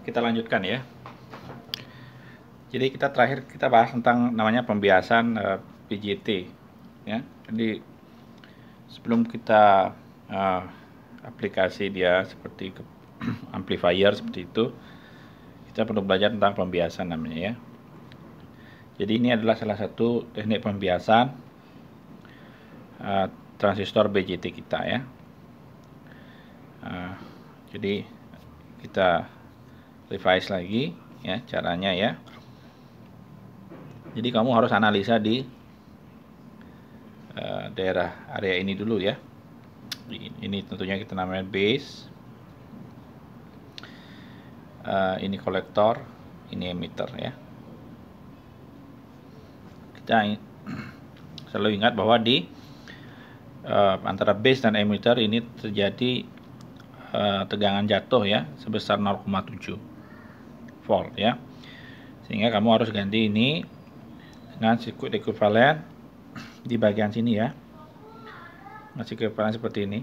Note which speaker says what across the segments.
Speaker 1: Kita lanjutkan ya. Jadi terakhir kita bahas tentang namanya pembiasan PJT ya. Jadi sebelum kita aplikasi dia seperti amplifier seperti itu, kita perlu belajar tentang pembiasan namanya ya. Jadi ini adalah salah satu teknik pembiasan transistor BJT kita ya. Jadi kita revise lagi ya caranya ya. Jadi kamu harus analisa di daerah area ini dulu ya. Ini tentunya kita namanya base, ini kolektor, ini emitter ya. Kita selalu ingat bahwa di antara base dan emitter ini terjadi tegangan jatuh ya sebesar 0,7 volt ya, sehingga kamu harus ganti ini dengan sirkuit ekuivalen di bagian sini ya, masih ekuivalen seperti ini.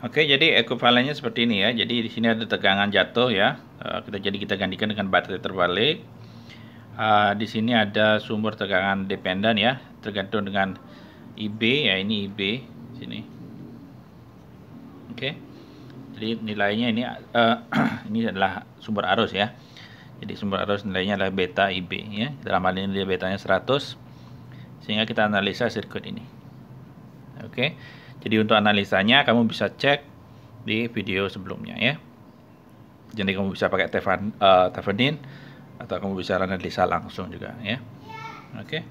Speaker 1: Oke, jadi ekuivalennya seperti ini ya. Jadi di sini ada tegangan jatuh ya. Kita gantikan dengan baterai terbalik. Di sini ada sumber tegangan dependen ya, tergantung dengan IB ya, ini IB sini. Oke. Jadi nilainya ini ini adalah sumber arus ya. Jadi sumber arus nilainya adalah beta IB ya. Dalam hal ini betanya 100. Sehingga kita analisa sirkuit ini. Oke. Jadi untuk analisanya kamu bisa cek di video sebelumnya ya. Jadi kamu bisa pakai Thevenin atau kamu bisa analisa langsung juga ya. Oke.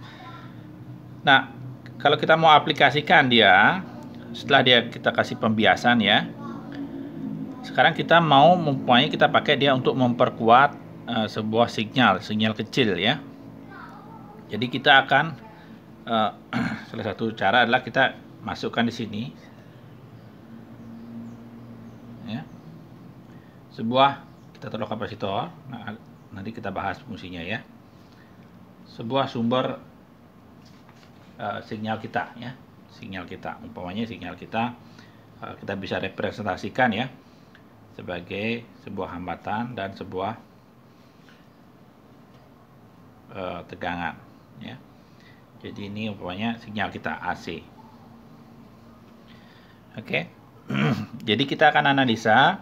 Speaker 1: Nah, kalau kita mau aplikasikan dia setelah kita kasih pembiasan ya. Sekarang kita mau kita pakai dia untuk memperkuat sebuah sinyal kecil ya. Jadi kita akan salah satu cara adalah kita masukkan di sini ya, sebuah, kita taruh kapasitor. Nah, nanti kita bahas fungsinya ya. Sebuah sumber sinyal kita ya, sinyal kita, umpamanya sinyal kita kita bisa representasikan ya sebagai sebuah hambatan dan sebuah tegangan ya. Jadi ini umpamanya sinyal kita AC. Oke. Jadi kita akan analisa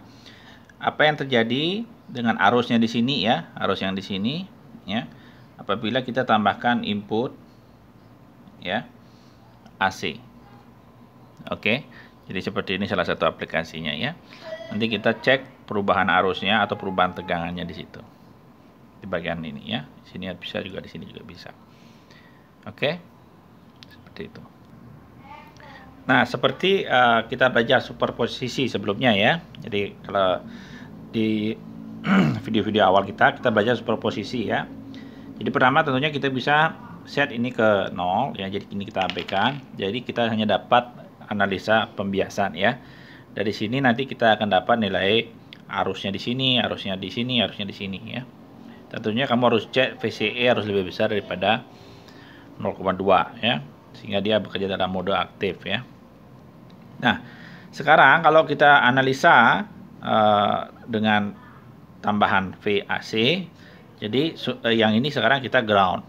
Speaker 1: apa yang terjadi dengan arusnya di sini ya, arus yang di sini ya, apabila kita tambahkan input ya AC. Oke. Jadi seperti ini salah satu aplikasinya ya. Nanti kita cek perubahan arusnya atau perubahan tegangannya di situ. Di bagian ini ya. Di sini bisa juga, di sini juga bisa. Oke. Seperti itu. Nah, seperti kita belajar superposisi sebelumnya ya. Jadi kalau di video-video awal kita belajar superposisi ya. Jadi pertama tentunya kita bisa set ini ke 0 ya. Jadi ini kita abaikan. Jadi kita hanya dapat analisa pembiasan ya. Dari sini nanti kita akan dapat nilai arusnya di sini, arusnya di sini, arusnya di sini ya. Tentunya kamu harus cek VCE harus lebih besar daripada 0,2 ya, sehingga dia bekerja dalam mode aktif ya. Nah, sekarang kalau kita analisa dengan tambahan VAC, jadi yang ini sekarang kita ground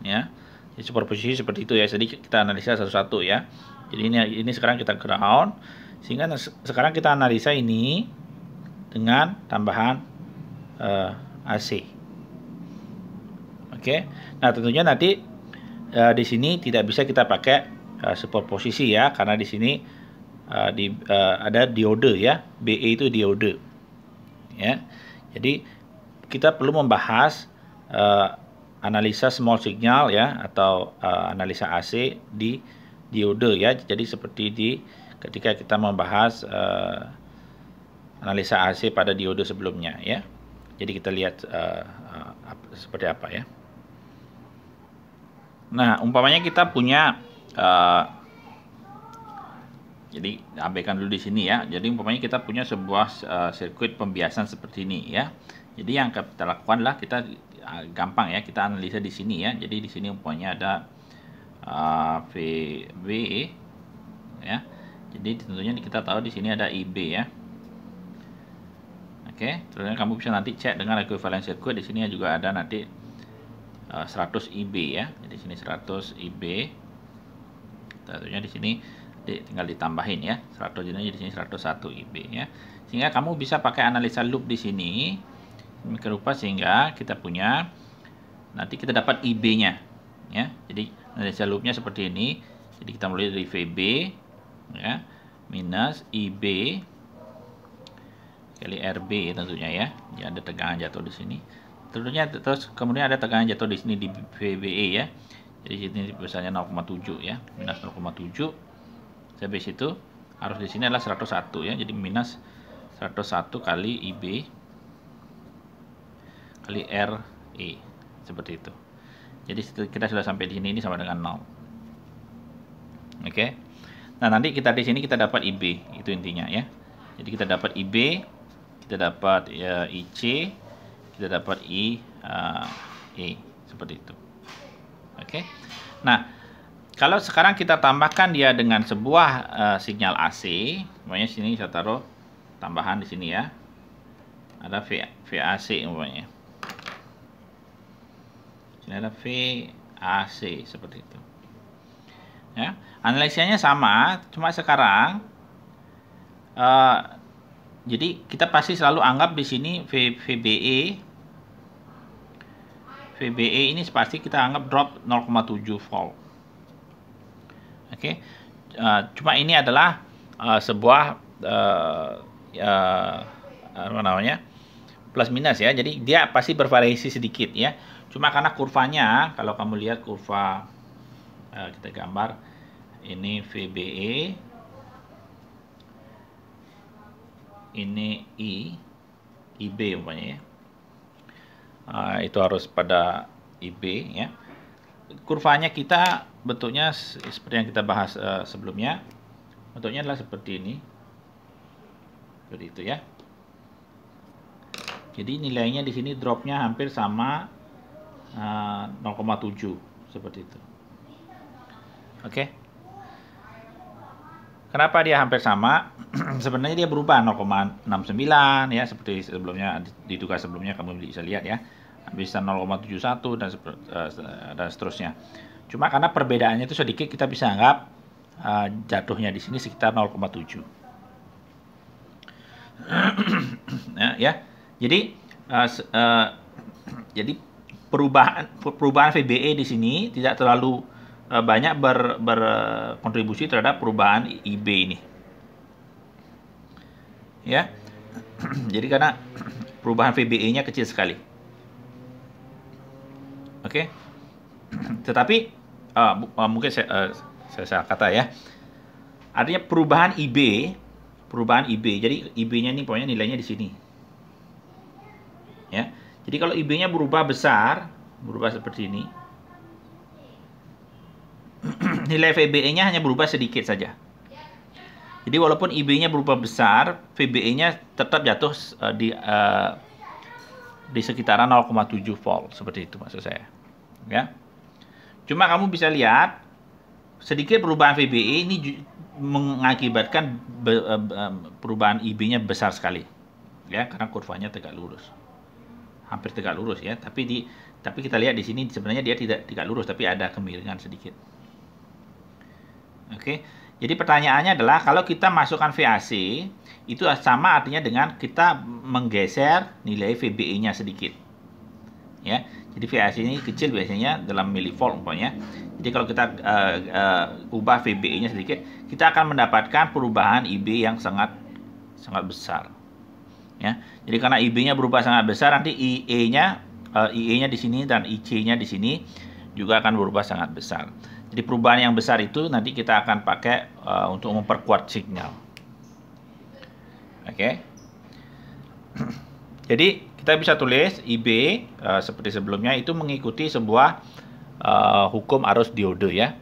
Speaker 1: ya. Jadi superposisi seperti itu ya. Jadi kita analisa satu-satu ya. Jadi ini sekarang kita ground, sehingga sekarang kita analisa ini dengan tambahan AC. Oke. Nah, tentunya nanti di sini tidak bisa kita pakai superposisi ya, karena di sini ada diode ya. BE itu diode. Ya. Jadi kita perlu membahas analisa small signal ya, atau analisa AC di diode ya. Jadi seperti ketika kita membahas analisa AC pada diode sebelumnya ya. Jadi kita lihat seperti apa ya. Nah, umpamanya kita punya jadi abaikan dulu di sini ya. Jadi umpamanya kita punya sebuah sirkuit pembiasan seperti ini ya. Jadi yang kita lakukan adalah kita gampang ya, kita analisa di sini ya. Jadi di sini umpamanya ada VB ya. Jadi tentunya kita tahu di sini ada IB ya. Oke, tentunya kamu bisa nanti cek dengan equivalent circuit. Di sini juga ada nanti 100 IB ya. Jadi sini 100 IB. Tentunya di sini tinggal ditambahin ya. 100 jadi di sini 101 IB ya. Sehingga kamu bisa pakai analisa loop di sini sedemikian rupa sehingga kita punya nanti kita dapat IB-nya ya. Jadi analisa loopnya seperti ini. Jadi kita mulai dari VB ya minus IB kali RB tentunya ya. Jadi ada tegangan jatuh di sini. Tentunya terus kemudian ada tegangan jatuh di sini di VBE ya. Jadi sini besarnya 0,7 ya, minus 0,7. Habis itu arus di sini adalah 101 ya. Jadi minus 101 kali IB kali RE seperti itu. Jadi kita sudah sampai di sini, ini sama dengan 0. Oke. Nah, nanti kita di sini kita dapat IB, itu intinya ya. Jadi kita dapat IB, kita dapat IC, kita dapat E seperti itu. Oke. Nah, kalau sekarang kita tambahkan dia dengan sebuah sinyal AC, umpamanya sini saya taruh tambahan di sini ya. Ada VAC umpamanya. Sini ada VAC seperti itu. Ya, analisanya sama, cuma sekarang jadi kita pasti selalu anggap di sini VBE ini pasti kita anggap drop 0,7 volt. Oke. Cuma ini adalah sebuah apa namanya? Plus minus ya. Jadi dia pasti bervariasi sedikit ya. Cuma karena kurvanya, kalau kamu lihat kurva kita gambar ini VBE, ini IB umpamanya ya. Itu harus pada IB ya. Kurvanya kita bentuknya seperti yang kita bahas sebelumnya. Bentuknya adalah seperti ini. Seperti itu ya. Jadi nilainya di sini dropnya hampir sama 0,7 seperti itu. Oke. Kenapa dia hampir sama? Sebenarnya dia berubah 0,69 ya, seperti sebelumnya di tugas sebelumnya kamu bisa lihat ya. Bisa 0,71 dan seterusnya. Cuma karena perbedaannya itu sedikit, kita bisa anggap jatuhnya di sini sekitar 0,7. Ya. Jadi perubahan VBE di sini tidak terlalu banyak berkontribusi terhadap perubahan IB ini. Ya. Jadi karena perubahan VBE-nya kecil sekali. Oke. Tetapi mungkin saya kata ya. Artinya perubahan IB. Jadi IB-nya ini pokoknya nilainya di sini. Ya. Jadi kalau IB-nya berubah besar, berubah seperti ini. Nilai VBE-nya hanya berubah sedikit saja. Jadi walaupun IB-nya berubah besar, VBE-nya tetap jatuh di sekitaran 0,7 volt, seperti itu maksud saya. Ya. Cuma kamu bisa lihat sedikit perubahan VBE ini mengakibatkan perubahan IB-nya besar sekali. Ya, karena kurvanya tegak lurus. Hampir tegak lurus ya, tapi kita lihat di sini sebenarnya dia tidak tegak lurus, tapi ada kemiringan sedikit. Oke, jadi pertanyaannya adalah kalau kita masukkan VAC itu sama artinya dengan kita menggeser nilai VBE-nya sedikit. Ya, jadi VAC ini kecil biasanya dalam milivolt umpamanya. Jadi kalau kita ubah VBE-nya sedikit, kita akan mendapatkan perubahan IB yang sangat besar. Ya, jadi karena IB-nya berubah sangat besar, nanti IE-nya di sini dan IC-nya di sini juga akan berubah sangat besar. Jadi perubahan yang besar itu nanti kita akan pakai untuk memperkuat signal. Oke. Jadi kita bisa tulis IB seperti sebelumnya itu mengikuti sebuah hukum arus diode ya.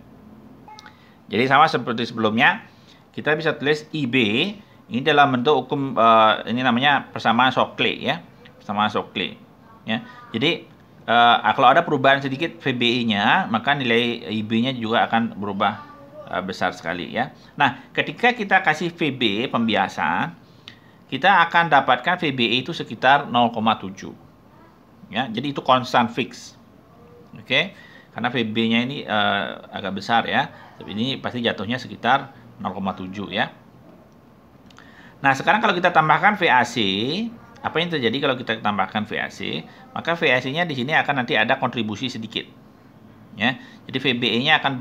Speaker 1: Jadi sama seperti sebelumnya, kita bisa tulis IB ini dalam bentuk hukum ini namanya persamaan Shockley ya. Persamaan Shockley ya. Jadi kalau ada perubahan sedikit VBE-nya, maka nilai IB-nya juga akan berubah besar sekali ya. Nah, ketika kita kasih VB pembiasan, kita akan dapatkan VBE itu sekitar 0,7. Ya, jadi itu konstan fix. Oke. Karena VB-nya ini agak besar ya. Tapi ini pasti jatuhnya sekitar 0,7 ya. Nah, sekarang kalau kita tambahkan VAC, apa yang terjadi kalau kita tambahkan VAC? Maka VAC-nya di sini akan nanti ada kontribusi sedikit. Ya. Jadi VBE-nya akan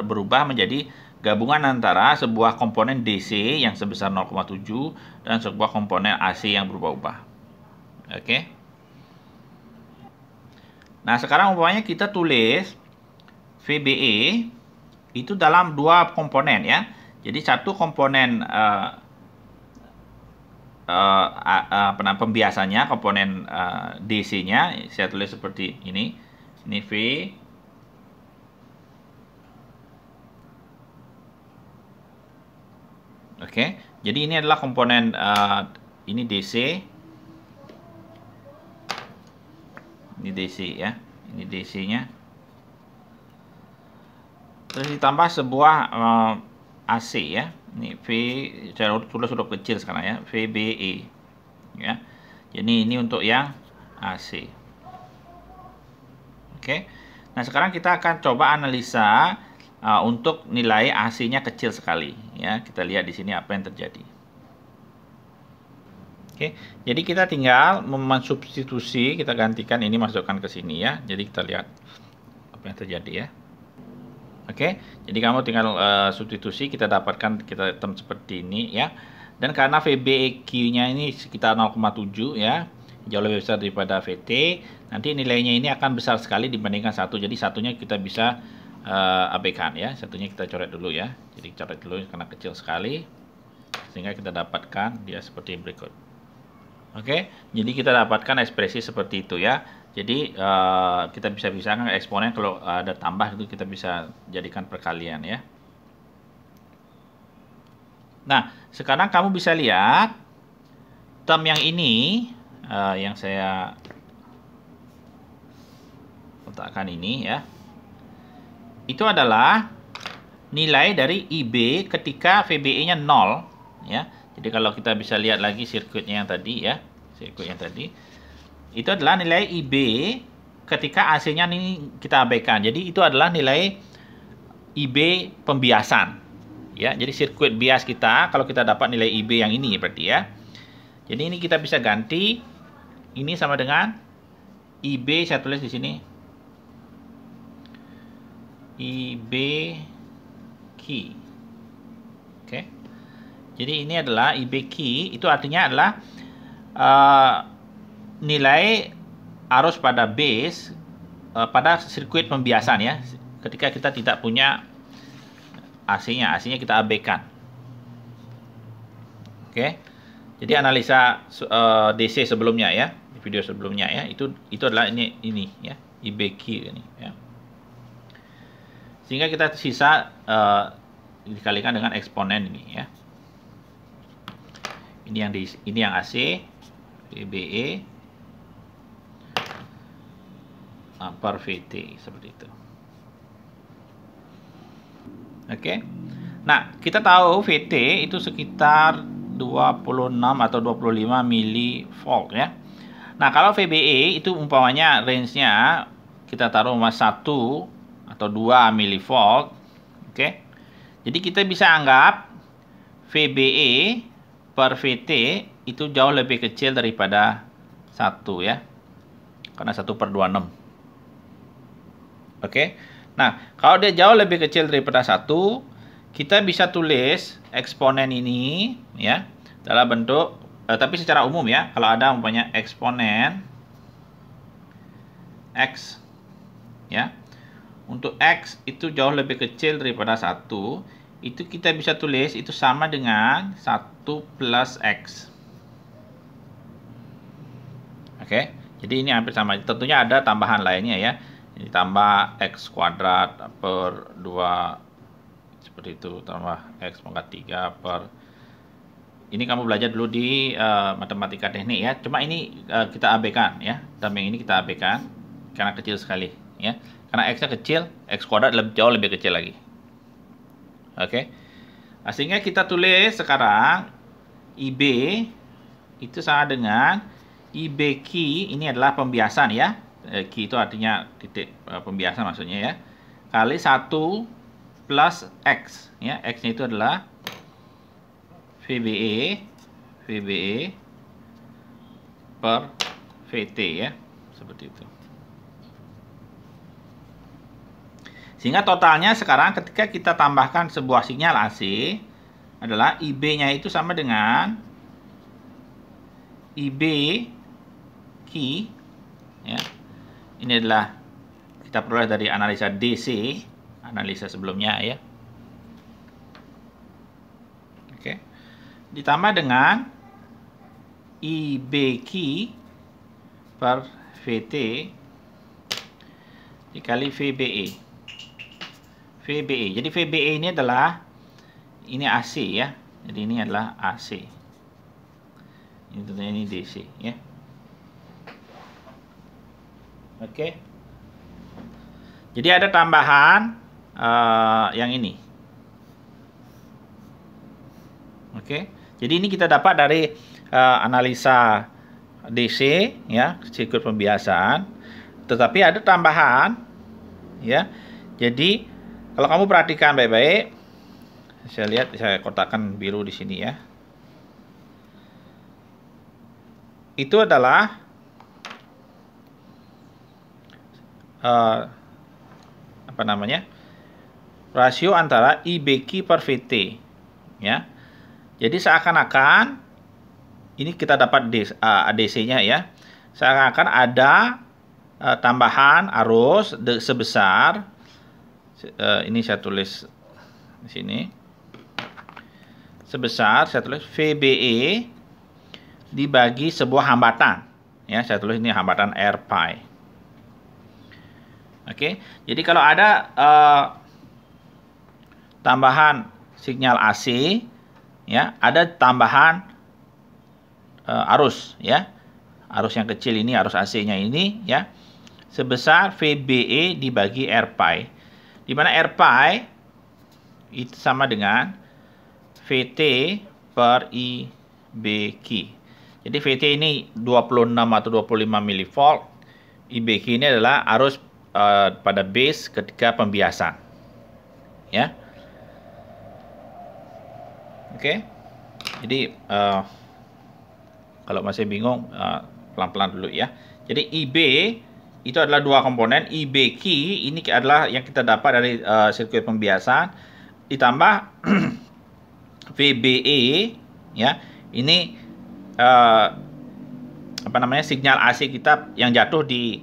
Speaker 1: berubah menjadi gabungan antara sebuah komponen DC yang sebesar 0,7 dan sebuah komponen AC yang berubah-ubah. Oke. Nah, sekarang umpamanya kita tulis VBE itu dalam dua komponen ya. Jadi satu komponen pembiasannya, komponen DC-nya saya tulis seperti ini. Ini V. Oke. Jadi ini adalah komponen ini DC. Ini DC ya. Ini DC-nya. Terus ditambah sebuah AC ya. Ini V, saya tulis huruf kecil sekarang ya, VBE ya. Jadi ini untuk yang AC. Oke. Nah, sekarang kita akan coba analisa untuk nilai AC-nya kecil sekali ya. Kita lihat di sini apa yang terjadi. Oke. Jadi kita tinggal mensubstitusi, kita gantikan ini, masukkan ke sini ya. Jadi kita lihat apa yang terjadi ya. Oke, jadi kamu tinggal substitusi, kita dapatkan kita hitam seperti ini ya. Dan karena VBEQ-nya ini sekitar 0,7 ya, jauh lebih besar daripada VT, nanti nilainya ini akan besar sekali dibandingkan satu. Jadi satunya kita bisa abaikan ya, satunya kita coret dulu ya. Jadi coret dulu karena kecil sekali, sehingga kita dapatkan dia seperti berikut. Oke, jadi kita dapatkan ekspresi seperti itu ya. Jadi kita bisa pisahkan eksponen, kalau ada tambah itu kita bisa jadikan perkalian ya. Nah, sekarang kamu bisa lihat term yang ini yang saya letakkan ini ya. Itu adalah nilai dari IB ketika VBE-nya 0 ya. Jadi kalau kita bisa lihat lagi sirkuitnya yang tadi ya, sirkuit yang tadi, itu adalah nilai IB ketika AC-nya ini kita abaikan. Jadi itu adalah nilai IB pembiasan. Ya, jadi sirkuit bias kita kalau kita dapat nilai IB yang ini berarti ya. Jadi ini kita bisa ganti ini sama dengan IB, saya tulis di sini. IB key. Oke. Jadi ini adalah IB key, itu artinya adalah nilai arus pada base pada sirkuit pembiasan ya, ketika kita tidak punya AC-nya kita abaikan. Oke. Jadi analisa DC sebelumnya ya, di video sebelumnya ya, itu adalah ini ya, IBQ ini ya. Sehingga kita sisa dikalikan dengan eksponen ini ya. Ini yang AC VBE per VT seperti itu. Oke. Nah, kita tahu VT itu sekitar 26 atau 25 milivolt ya. Nah, kalau VBE itu umpamanya range-nya kita taruh 1 atau 2 milivolt. Oke. Jadi kita bisa anggap VBE per VT itu jauh lebih kecil daripada 1 ya. Karena 1/26. Oke. Nah, kalau dia jauh lebih kecil daripada 1, kita bisa tulis eksponen ini ya dalam bentuk tapi secara umum ya, kalau ada umpamanya eksponen X ya. Untuk X itu jauh lebih kecil daripada 1, itu kita bisa tulis itu sama dengan 1 plus X. Oke, jadi ini hampir sama. Tentunya ada tambahan lainnya ya. Ditambah X kuadrat per 2 seperti itu, tambah X pangkat 3 per, ini kamu belajar dulu di matematika teknik ya. Cuma ini kita abaikan ya. Term yang ini kita abaikan karena kecil sekali ya. Karena X-nya kecil, X kuadrat jauh lebih kecil lagi. Oke. Sehingga kita tulis sekarang IB itu sama dengan IB key, ini adalah pembiasan ya. Key itu artinya titik pembiasan maksudnya ya. Kali 1 plus X ya. X-nya itu adalah VBE per VT ya. Seperti itu. Sehingga totalnya sekarang ketika kita tambahkan sebuah sinyal AC adalah IB-nya itu sama dengan IB key ya. Ini adalah kita peroleh dari analisa DC, analisa sebelumnya ya. Oke. Ditambah dengan IB key per VT dikali VBE. Jadi VBE ini adalah ini AC ya. Jadi ini adalah AC. Ini tentunya ini DC ya. Oke. Jadi ada tambahan yang ini. Oke. Jadi ini kita dapat dari analisa DC ya, sirkuit pembiasaan. Tetapi ada tambahan ya. Jadi kalau kamu perhatikan baik-baik, saya lihat, saya kotakkan biru di sini ya. Itu adalah apa namanya? Rasio antara IBQ per VT ya. Jadi seakan-akan ini kita dapat ADC-nya ya. Seakan-akan ada tambahan arus sebesar ini saya tulis di sini sebesar, saya tulis VBE dibagi sebuah hambatan ya, saya tulis ini hambatan R pi. Oke, jadi kalau ada tambahan sinyal AC ya, ada tambahan arus ya, arus yang kecil ini, arus AC-nya ini ya, sebesar VBE dibagi R pi. Di mana R pi itu sama dengan VT per IBQ. Jadi VT ini 26 atau 25 mV. IBQ ini adalah arus pada base ketika pembiasan. Ya. Oke. Jadi kalau masih bingung pelan-pelan dulu ya. Jadi IB itu adalah dua komponen. IB key ini adalah yang kita dapat dari sirkuit pembiasan ditambah VBE ya. Ini apa namanya, sinyal AC kita yang jatuh di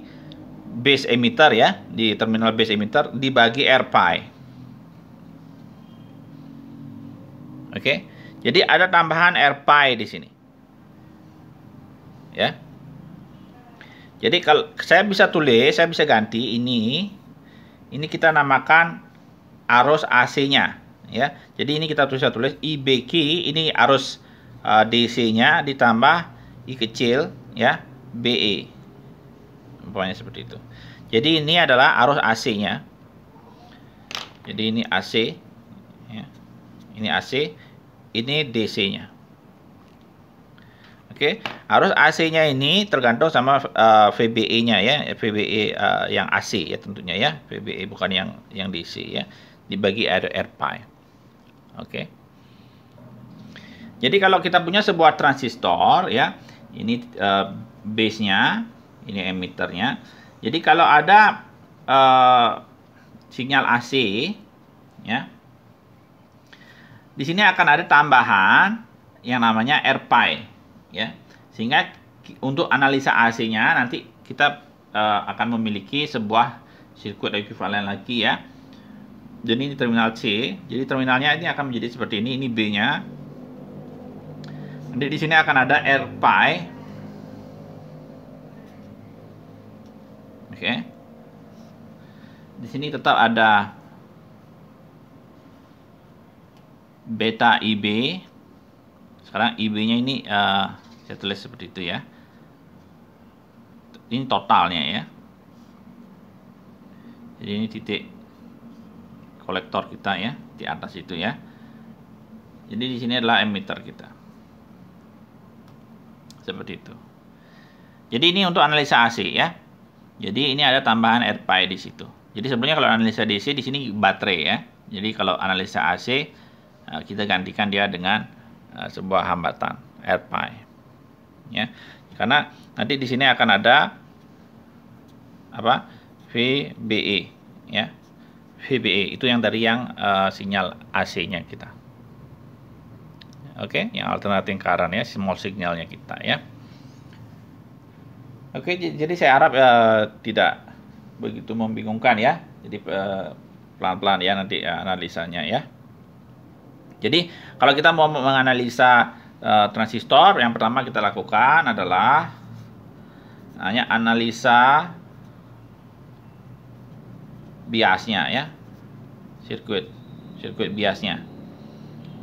Speaker 1: base emitter ya, di terminal base emitter dibagi R pi. Oke. Jadi ada tambahan R pi di sini. Ya. Jadi kalau saya bisa tulis, saya bisa ganti ini kita namakan arus AC-nya ya. Jadi ini kita bisa tulis IBQ, ini arus DC-nya ditambah I kecil ya, BE. Umpamanya seperti itu. Jadi ini adalah arus AC-nya. Jadi ini AC ya. Ini AC, ini DC-nya. Oke, arus AC-nya ini tergantung sama VBE-nya ya, VBE yang AC ya tentunya ya, VBE bukan yang DC ya, dibagi R pi. Oke. Jadi kalau kita punya sebuah transistor ya, ini base-nya, ini emitternya. Jadi kalau ada sinyal AC ya, di sini akan ada tambahan yang namanya R pi. Ya, sehingga untuk analisa AC-nya nanti kita akan memiliki sebuah sirkuit ekuivalen lagi ya. Jadi ini terminal C, jadi terminalnya ini akan menjadi seperti ini B-nya. Nanti di sini akan ada R pi. Oke. Di sini tetap ada beta IB. Sekarang IB-nya ini saya tulis seperti itu ya. Ini totalnya ya. Jadi ini titik kolektor kita ya, di atas itu ya. Jadi di sini adalah emitter kita. Seperti itu. Jadi ini untuk analisa AC ya. Jadi ini ada tambahan AirPi di situ. Jadi sebenarnya kalau analisa DC di sini baterai ya. Jadi kalau analisa AC kita gantikan dia dengan sebuah hambatan AirPi. Ya. Karena nanti di sini akan ada apa? VBE ya. VBE itu yang dari yang sinyal AC-nya kita. Oke, yang alternating current ya, small signalnya kita ya. Oke, jadi saya harap tidak begitu membingungkan ya. Jadi pelan-pelan ya nanti analisanya ya. Jadi kalau kita mau menganalisa transistor, yang pertama kita lakukan adalah hanya analisa biasnya ya, sirkuit biasnya.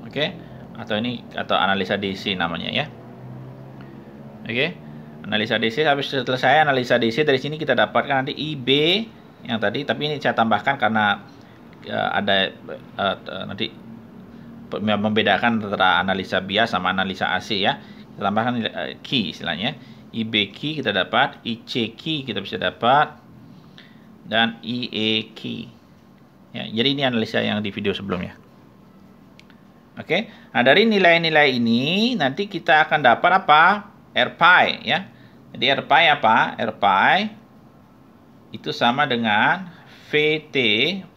Speaker 1: Oke, atau analisa DC namanya ya. Oke, analisa DC. Habis selesai analisa DC, dari sini kita dapatkan nanti IB yang tadi, tapi ini saya tambahkan karena ada nanti membedakan antara analisa bias sama analisa AC ya. Kita tambahkan key istilahnya. IB key kita dapat, IC key kita bisa dapat, dan IE key. Ya, jadi ini analisa yang di video sebelumnya. Oke, nah dari nilai-nilai ini nanti kita akan dapat apa? AirPi ya. Jadi AirPi apa? AirPi itu sama dengan VT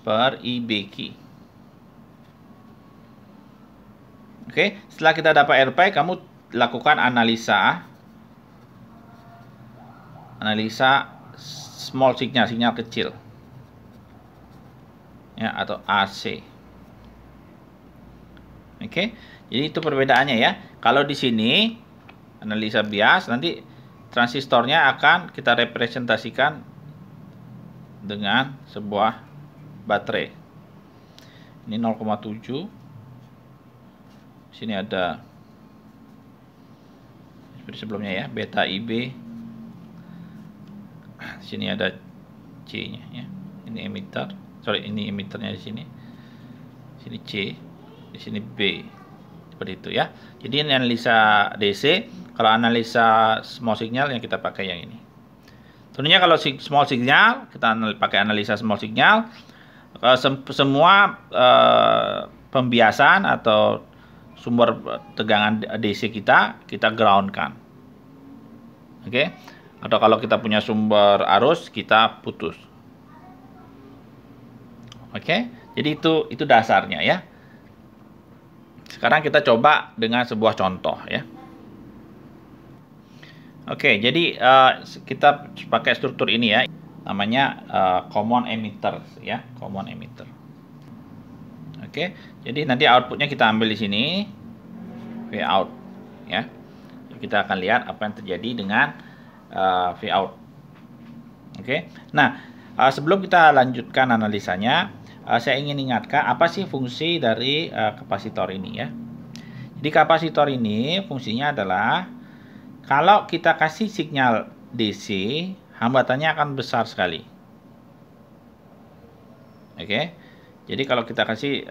Speaker 1: per IB key. Oke, setelah kita dapat AirPi, kamu lakukan analisa small signal kecil ya, atau AC. Oke, jadi itu perbedaannya ya. Kalau di sini analisa bias, nanti transistornya akan kita representasikan dengan sebuah baterai. Ini 0,7. Sini ada seperti sebelumnya ya, beta IB. Sini ada C-nya ya. Ini emitter. Sorry, ini emitternya di sini. Sini C, di sini B. Seperti itu ya. Jadi ini analisa DC. Kalau analisa small signal yang kita pakai yang ini. Tentunya kalau small signal kita pakai analisa small signal. Semua pembiasan atau sumber tegangan DC kita ground-kan. Oke. Atau kalau kita punya sumber arus, kita putus. Oke. Jadi itu dasarnya ya. Sekarang kita coba dengan sebuah contoh ya. Oke, jadi kita pakai struktur ini ya. Namanya common emitter ya, common emitter. Oke, jadi nanti outputnya kita ambil di sini, Vout ya. Kita akan lihat apa yang terjadi dengan Vout. Oke, nah sebelum kita lanjutkan analisanya, saya ingin ingatkan apa sih fungsi dari kapasitor ini ya. Jadi kapasitor ini fungsinya adalah kalau kita kasih sinyal DC, hambatannya akan besar sekali. Oke. Jadi kalau kita kasih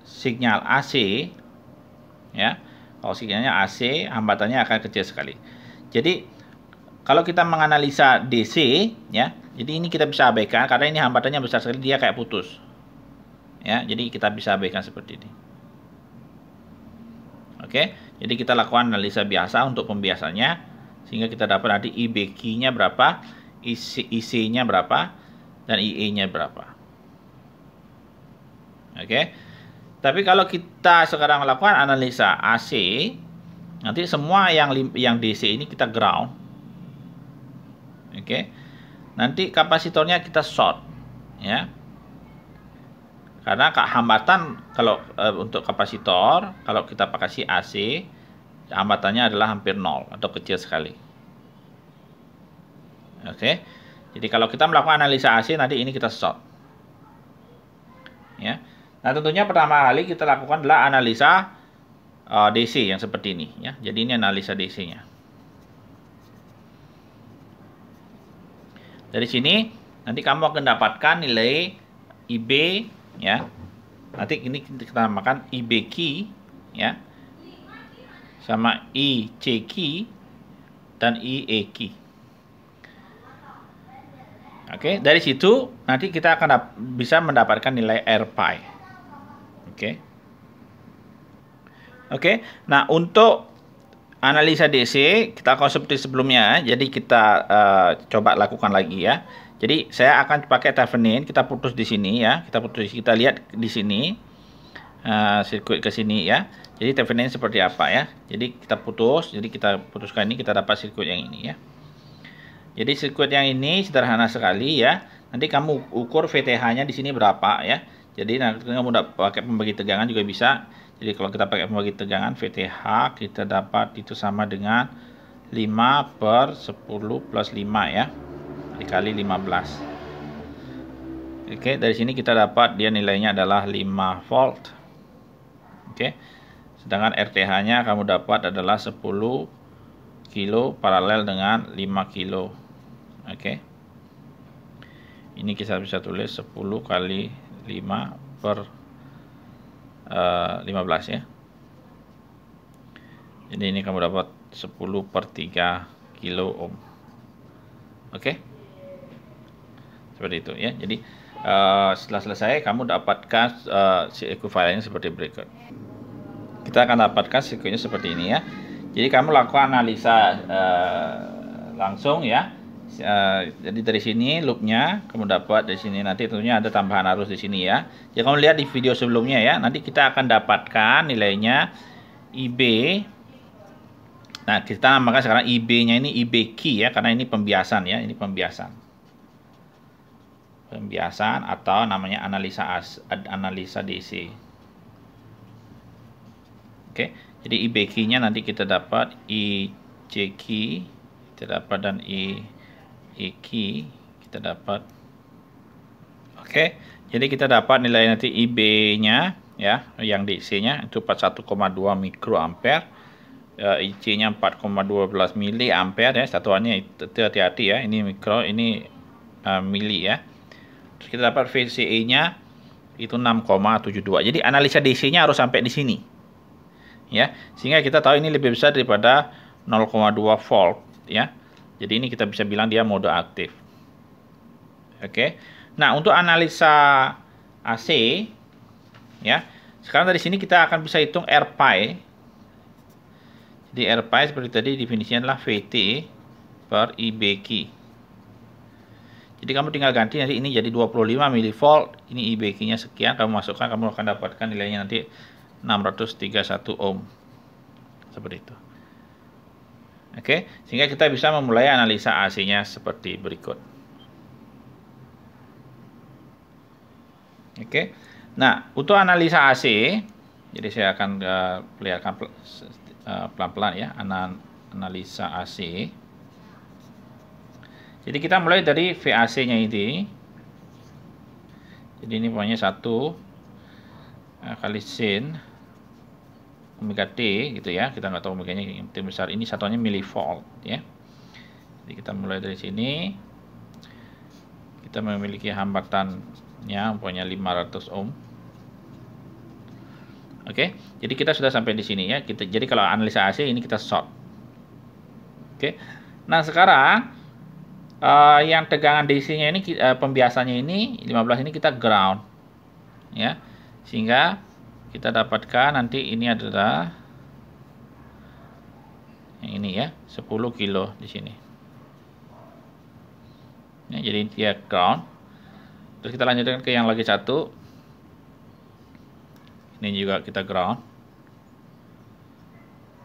Speaker 1: sinyal AC ya, kalau sinyalnya AC, hambatannya akan kecil sekali. Jadi kalau kita menganalisa DC ya, jadi ini kita bisa abaikan karena ini hambatannya besar sekali, dia kayak putus. Ya, jadi kita bisa abaikan seperti ini. Oke, jadi kita lakukan analisa biasa untuk pembiasannya sehingga kita dapat nanti IB key-nya berapa, IC-nya berapa, dan IE-nya berapa. Oke. Tapi kalau kita sekarang melakukan analisa AC, nanti semua yang DC ini kita ground. Oke. Nanti kapasitornya kita short ya. Karena hambatan kalau untuk kapasitor, kalau kita pakai AC, hambatannya adalah hampir nol atau kecil sekali. Oke. Jadi kalau kita melakukan analisa AC, nanti ini kita short. Ya. Nah, tentunya pertama kali kita lakukan adalah analisa DC yang seperti ini ya. Jadi ini analisa DC-nya. Dari sini nanti kamu akan dapatkan nilai IB ya. Nanti ini kita namakan IB key ya, sama IC key dan IE key. Oke, dari situ nanti kita akan bisa mendapatkan nilai RPI. Oke. Nah, untuk analisa DC kita akan seperti sebelumnya. Jadi kita coba lakukan lagi ya. Jadi saya akan pakai Thevenin, kita putus di sini ya. Kita lihat di sini sirkuit ke sini ya. Jadi Thevenin seperti apa ya. Jadi kita putuskan ini, kita dapat sirkuit yang ini ya. Jadi sirkuit yang ini sederhana sekali ya. Nanti kamu ukur VTH-nya di sini berapa ya. Jadi nanti kamu udah pakai pembagi tegangan juga bisa. Jadi kalau kita pakai pembagi tegangan, VTH kita dapat itu sama dengan 5/10 plus 5 ya. Dikali 15. Oke, dari sini kita dapat dia nilainya adalah 5 volt. Oke. Sedangkan RTH-nya kamu dapat adalah 10 kilo paralel dengan 5 kilo. Oke. Ini kita bisa tulis 10 kali 5 per 15 ya. Jadi ini kamu dapat 10/3 kilo ohm. Oke. Seperti itu ya. Jadi setelah selesai kamu dapatkan ekuivalennya seperti berikut. Kita akan dapatkan sirkuitnya seperti ini ya. Jadi kamu lakukan analisa langsung ya. Jadi dari sini loopnya kamu dapat dari sini, nanti tentunya ada tambahan arus di sini ya. Jadi kamu lihat di video sebelumnya ya. Nanti kita akan dapatkan nilainya IB. Nah, kita namakan sekarang IB-nya ini IB key ya, karena ini pembiasan ya. Ini pembiasan atau namanya analisa DC. Oke. Jadi IB key-nya nanti kita dapat IC key kita dapat, dan E key kita dapat. Oke. Jadi kita dapat nilai nanti IB-nya ya, yang DC-nya itu 41,2 mikroampere, IC-nya 4,12 miliampere ya. Satuannya itu hati-hati ya. Ini mikro, ini mili ya. Terus kita dapat VCE-nya itu 6,72. Jadi analisa DC-nya harus sampai di sini. Ya, sehingga kita tahu ini lebih besar daripada 0,2 volt ya. Jadi ini kita bisa bilang dia mode aktif. Oke. Nah, untuk analisa AC ya. Sekarang dari sini kita akan bisa hitung RPI. Jadi RPI seperti tadi definisinya adalah VT per IB key. Jadi kamu tinggal ganti nanti ini jadi 25 mV, ini IB key-nya sekian, kamu masukkan, kamu akan dapatkan nilainya nanti 631 ohm. Seperti itu. Oke, sehingga kita bisa memulai analisa AC-nya seperti berikut. Oke. Nah, untuk analisa AC, jadi saya akan perlihatkan pelan-pelan ya, analisa AC. Jadi kita mulai dari VAC-nya ini. Jadi ini pokoknya 1 kali sin omega T gitu ya. Kita nggak tahu omeganya yang besar. Ini satuannya milivolt ya. Jadi kita mulai dari sini. Kita memiliki hambatannya pokoknya 500 ohm. Oke. Jadi kita sudah sampai di sini ya. Jadi kalau analisa AC ini kita short. Oke. Nah, sekarang yang tegangan DC-nya ini pembiasannya ini 15 ini kita ground ya. Sehingga kita dapatkan nanti ini adalah yang ini ya, 10 kilo di sini. Ya, jadi dia ground. Terus kita lanjutkan ke yang lagi satu. Ini juga kita ground.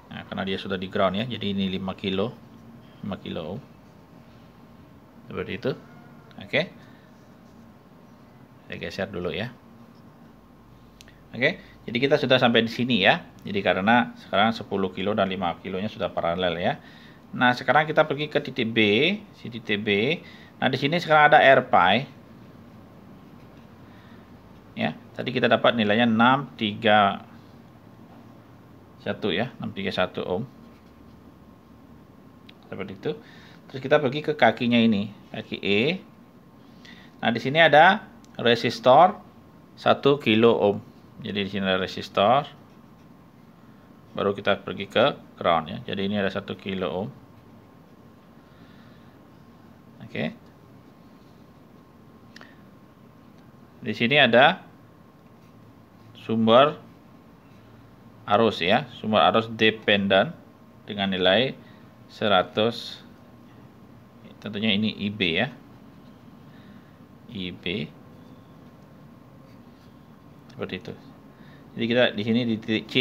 Speaker 1: Nah, karena dia sudah di ground ya, jadi ini 5 kilo ohm. Seperti itu. Oke. Saya geser dulu ya. Oke, jadi kita sudah sampai di sini ya. Jadi karena sekarang 10 kilo dan 5 kilonya sudah paralel ya. Nah, sekarang kita pergi ke titik B, titik B. Nah, di sini sekarang ada RPI. Ya, tadi kita dapat nilainya 631 ya, 631 ohm. Seperti itu. Terus kita pergi ke kakinya ini, kaki E. Nah, di sini ada resistor 1 kilo ohm. Jadi di sini ada resistor. Baru kita pergi ke ground ya. Jadi ini ada 1 kilo ohm. Oke. Di sini ada sumber arus ya, sumber arus dependen dengan nilai 100. Tentunya ini IB ya. IB seperti itu. Jadi kita di sini di titik C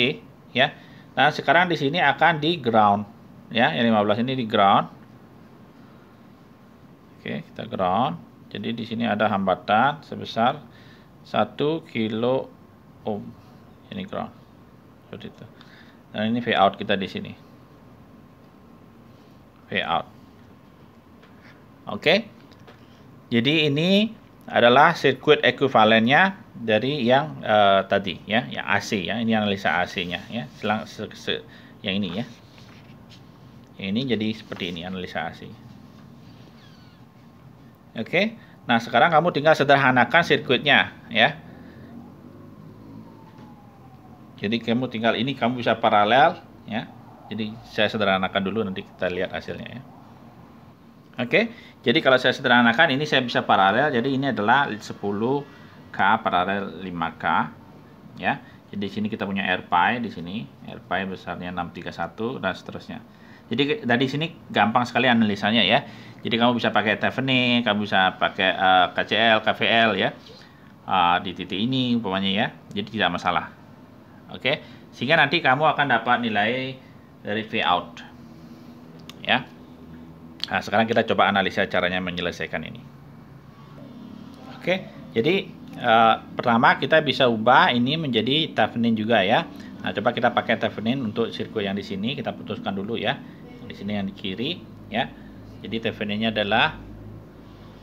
Speaker 1: ya. Nah, sekarang di sini akan di ground ya. Yang 15 ini di ground. Oke, kita ground. Jadi di sini ada hambatan sebesar 1 kilo ohm. Ini ground. Seperti itu. Dan ini V out kita di sini. V out. Oke. Jadi ini adalah sirkuit ekuivalennya dari yang tadi ya, yang AC ya. Ini analisa AC-nya ya. Yang ini ya. Yang ini jadi seperti ini analisa AC. Oke. Nah, sekarang kamu tinggal sederhanakan sirkuitnya ya. Jadi kamu tinggal ini kamu bisa paralel ya. Jadi saya sederhanakan dulu, nanti kita lihat hasilnya ya. Oke. Jadi kalau saya sederhanakan ini saya bisa paralel. Jadi ini adalah 10K paralel 5K ya. Jadi di sini kita punya RPi di sini. RPi besarnya 631 dan seterusnya. Jadi dari sini gampang sekali analisanya ya. Jadi kamu bisa pakai Thevenin, kamu bisa pakai KCL, KVL ya. Di titik ini umpamanya ya. Jadi tidak masalah. Oke. Sehingga nanti kamu akan dapat nilai dari V out. Ya. Nah, sekarang kita coba analisa caranya menyelesaikan ini. Oke. Jadi pertama kita bisa ubah ini menjadi Thevenin juga ya. Nah, coba kita pakai Thevenin untuk sirkuit yang di sini, kita putuskan dulu ya. Di sini yang di kiri ya. Jadi Theveninnya adalah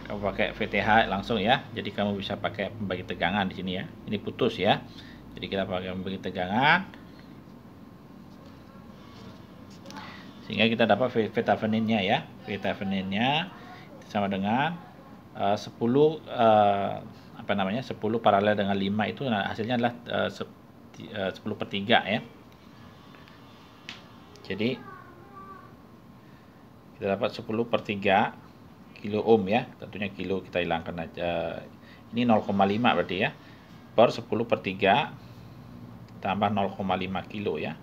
Speaker 1: kamu pakai VTH langsung ya. Jadi kamu bisa pakai pembagi tegangan di sini ya. Ini putus ya. Jadi kita pakai pembagi tegangan. Sehingga kita dapat Theveninnya ya. Theveninnya sama dengan 10 10 paralel dengan 5 itu hasilnya adalah 10/3 ya. Jadi kita dapat 10/3 kilo ohm ya. Tentunya kilo kita hilangkan aja. Ini 0,5 berarti ya. Per 10/3 tambah 0,5 kilo ya.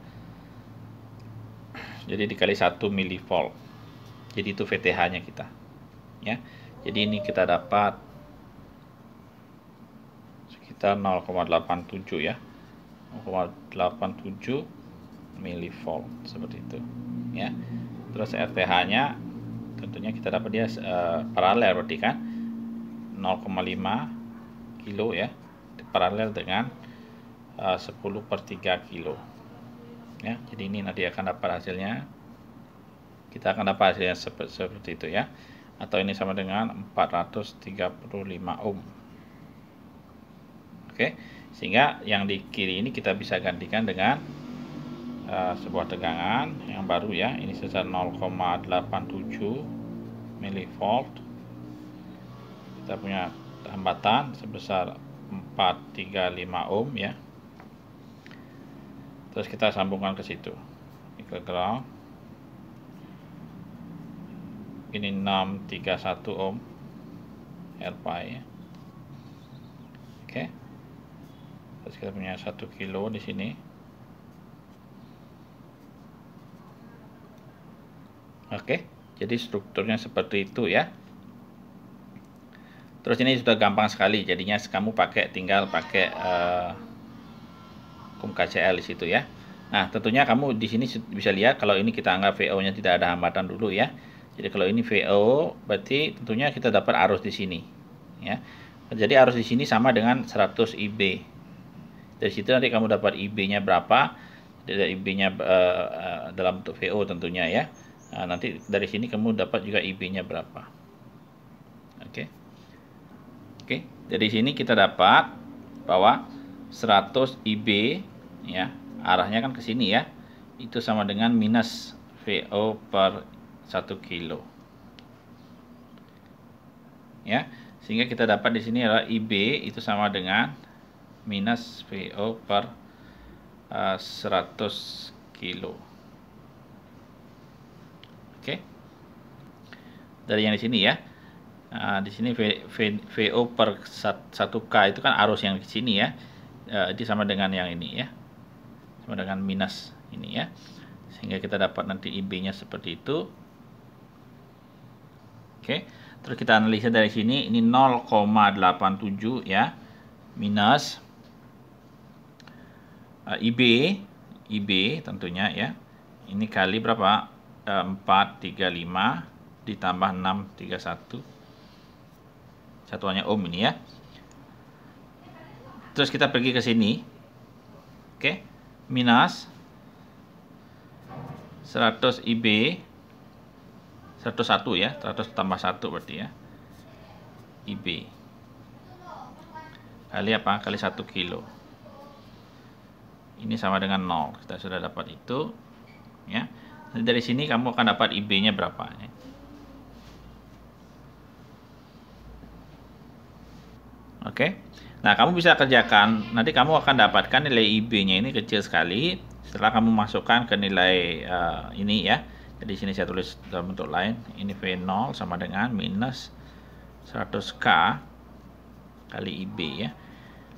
Speaker 1: Jadi dikali 1 milivolt. Jadi itu VTH-nya kita. Ya. Jadi ini kita dapat sekitar 0,87 ya. 0,87 milivolt seperti itu. Ya. Terus RTH-nya tentunya kita dapat dia paralel berarti kan 0,5 kilo ya. Paralel dengan 10/3 kilo. Ya, jadi ini nanti akan dapat hasilnya. Kita akan dapat hasilnya seperti itu ya. Atau ini sama dengan 435 ohm. Oke, sehingga yang di kiri ini kita bisa gantikan dengan sebuah tegangan yang baru ya. Ini sebesar 0,87 milivolt. Kita punya hambatan sebesar 435 ohm ya. Terus kita sambungkan ke situ. Ini ke ground. Ini 631 ohm RPi ya. Oke. Terus kita punya 1 kilo di sini. Oke. Jadi strukturnya seperti itu ya. Terus ini sudah gampang sekali. Jadinya kamu tinggal pakai kum KCL di situ ya. Nah, tentunya kamu di sini bisa lihat kalau ini kita anggap VO-nya tidak ada hambatan dulu ya. Jadi kalau ini VO berarti tentunya kita dapat arus di sini ya. Jadi arus di sini sama dengan 100 IB. Dari situ nanti kamu dapat IB-nya berapa. Dari IB-nya dalam bentuk VO tentunya ya. Nah, nanti dari sini kamu dapat juga IB-nya berapa. Oke. Oke, dari sini kita dapat bahwa 100 IB ya, arahnya kan ke sini ya. Itu sama dengan minus VO per 1 kilo. Ya. Sehingga kita dapat di sini adalah IB itu sama dengan minus VO per 100 kilo. Oke. Dari yang di sini ya. Di sini VO per 1K itu kan arus yang di sini ya. Itu sama dengan yang ini ya. Sama dengan minus ini ya. Sehingga kita dapat nanti IB-nya seperti itu. Oke. Terus kita analisa dari sini, ini 0,87 ya. Minus IB tentunya ya. Ini kali berapa? 435 ditambah 631. Satuannya ohm ini ya. Terus kita pergi ke sini. Oke. Minus 100 IB 101 ya. 100 tambah 1 berarti ya. IB. Kali apa? Kali 1 kilo. Ini sama dengan 0. Kita sudah dapat itu. Ya. Dari sini kamu akan dapat IB-nya berapa ya. Oke. Nah, kamu bisa kerjakan. Nanti kamu akan dapatkan nilai IB-nya ini kecil sekali setelah kamu masukkan ke nilai ini ya. Jadi sini saya tulis dalam bentuk lain. Ini V0 sama dengan minus 100K kali IB ya.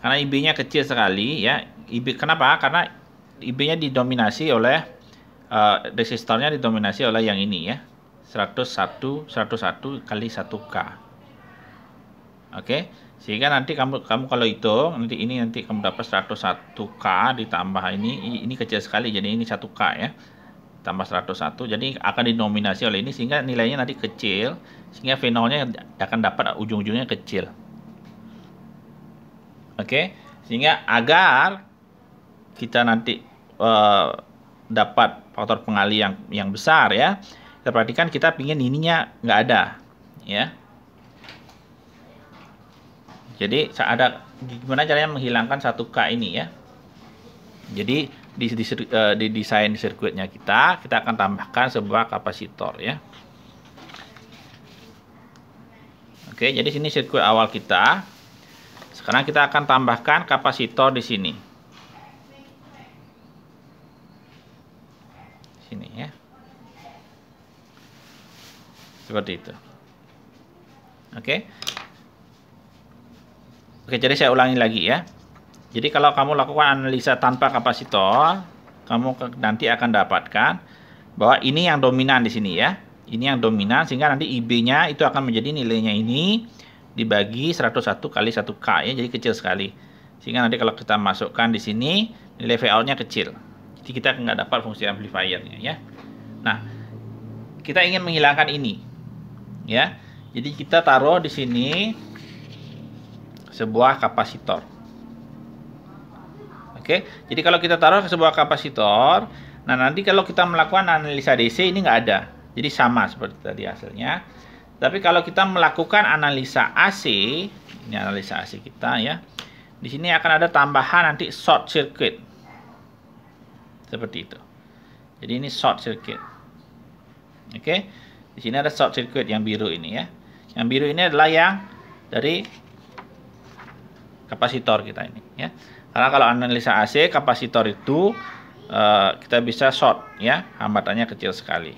Speaker 1: Karena IB-nya kecil sekali ya. IB kenapa? Karena IB-nya didominasi oleh resistornya didominasi oleh yang ini ya. 101 kali 1K. Oke. Sehingga nanti kamu kalau hitung nanti kamu dapat 101K ditambah ini kecil sekali, jadi ini 1K ya. Tambah 101, jadi akan didominasi oleh ini sehingga nilainya nanti kecil, sehingga V0-nya akan dapat ujung-ujungnya kecil. Oke. Sehingga agar kita nanti dapat faktor pengali yang besar ya. Kita perhatikan, kita pingin ininya nggak ada ya. Jadi gimana caranya menghilangkan 1K ini ya. Jadi di desain sirkuitnya kita akan tambahkan sebuah kapasitor ya. Oke, jadi sini sirkuit awal kita. Sekarang kita akan tambahkan kapasitor di sini. Sini ya. Seperti itu. Oke. Oke, jadi saya ulangi lagi ya. Jadi kalau kamu lakukan analisa tanpa kapasitor, kamu nanti akan dapatkan bahwa ini yang dominan di sini ya. Ini yang dominan sehingga nanti IB-nya itu akan menjadi nilainya ini dibagi 101 kali 1K ya. Jadi kecil sekali. Sehingga nanti kalau kita masukkan di sini nilai Vout-nya kecil. Jadi kita nggak dapat fungsi amplifiernya ya. Nah, kita ingin menghilangkan ini ya. Jadi kita taruh di sini sebuah kapasitor. Oke, jadi kalau kita taruh ke sebuah kapasitor, nah nanti kalau kita melakukan analisa DC ini nggak ada, jadi sama seperti tadi hasilnya. Tapi kalau kita melakukan analisa AC, ini analisa AC kita ya, di sini akan ada tambahan nanti short circuit, seperti itu. Jadi ini short circuit. Oke, di sini ada short circuit yang biru ini ya. Yang biru ini adalah yang dari kapasitor kita ini ya. Karena kalau analisa AC kapasitor itu kita bisa short ya, hambatannya kecil sekali.